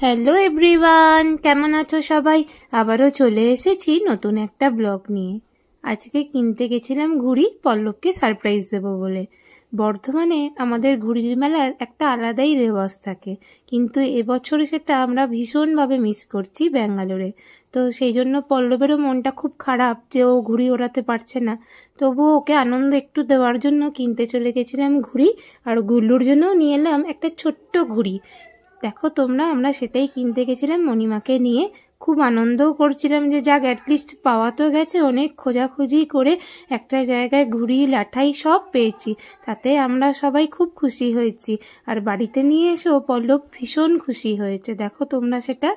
Hello everyone, কেমন আছো সবাই? আবারও চলে এসেছি নতুন একটা ব্লগ নিয়ে। আজকে কিনতে গেছিলাম ঘুড়ি, পল্লবকে সারপ্রাইজ দেবো বলে। বর্ধমানে আমাদের ঘুড়ির মেলার একটা আলাদাই রেওয়াজ থাকে, কিন্তু এবছরে সেটা আমরা ভীষণভাবে মিস করছি ব্যাঙ্গালোরে। তো সেই জন্য পল্লবেরও মনটা খুব খারাপ যে ও ঘুড়ি ওড়াতে পারছে না। তবুও ওকে আনন্দ একটু দেওয়ার জন্য কিনতে চলে গেছিলাম ঘুড়ি, আর গুল্লুর জন্যও নিয়ে এলাম একটা ছোট্ট ঘুড়ি। দেখো তোমরা, আমরা সেটাই কিনতে গেছিলাম মণিমাকে নিয়ে। খুব আনন্দও করছিলাম যে যাক, অ্যাটলিস্ট পাওয়া তো গেছে। অনেক খোঁজাখুঁজি করে একটা জায়গায় ঘুড়ি লাঠাই সব পেয়েছি, তাতে আমরা সবাই খুব খুশি হয়েছি। আর বাড়িতে নিয়ে এসেও পল্লব ভীষণ খুশি হয়েছে। দেখো তোমরা সেটা।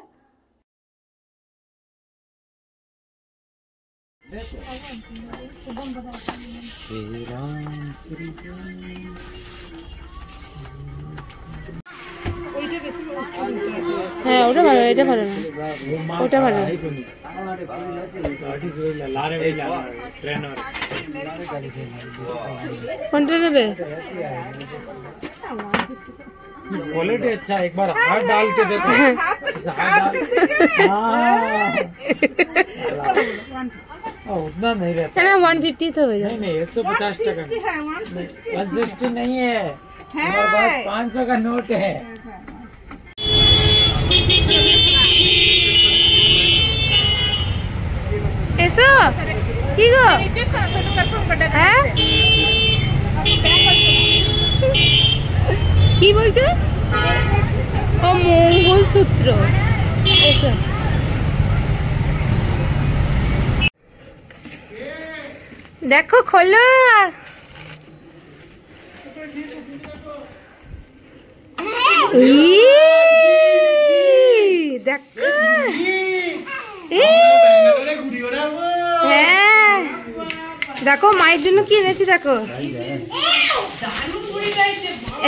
হ্যাঁ, ওটা ভালো, এটা ভালো না, ওটা ভালো। কোনটা নেবে? क्वालिटी अच्छा है, एक बार हाथ डाल के देखो। उतना नहीं रहता है ना, 150 तो हो जाए। नहीं 150 टका 160 नहीं है, हमारे पास 500 का नोट है। এসো কি গো, হ্যাঁ কি বলছো? ও মঙ্গলসূত্র। এসো, দেখো খোলো। দেখো, হ্যাঁ দেখো মায়ের জন্য কি এনেছি দেখো।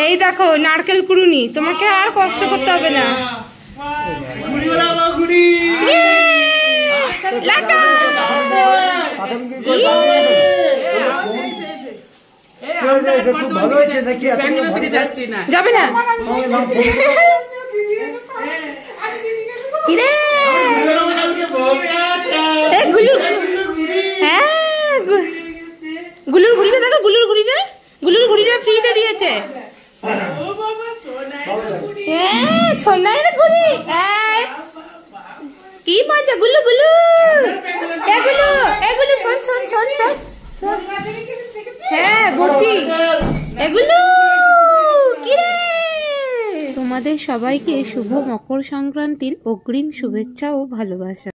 এই দেখো নারকেল কুড়ুনি, তোমাকে আর কষ্ট করতে হবে না। যাবে না কিরে? হ্যাঁ, গুলুর ঘুড়িটা দেখো, গুলুর ঘুড়িটা ফ্রিতে দিয়েছে। সোনার ঘুড়ি, কি মজা। গুলু গুলু, এগুলো শোন শোন শোন শোন, হ্যাঁ ভর্তি এগুলো। কিরে, তোমাদের সবাইকে শুভ মকর সংক্রান্তির অগ্রিম শুভেচ্ছা ও ভালোবাসা।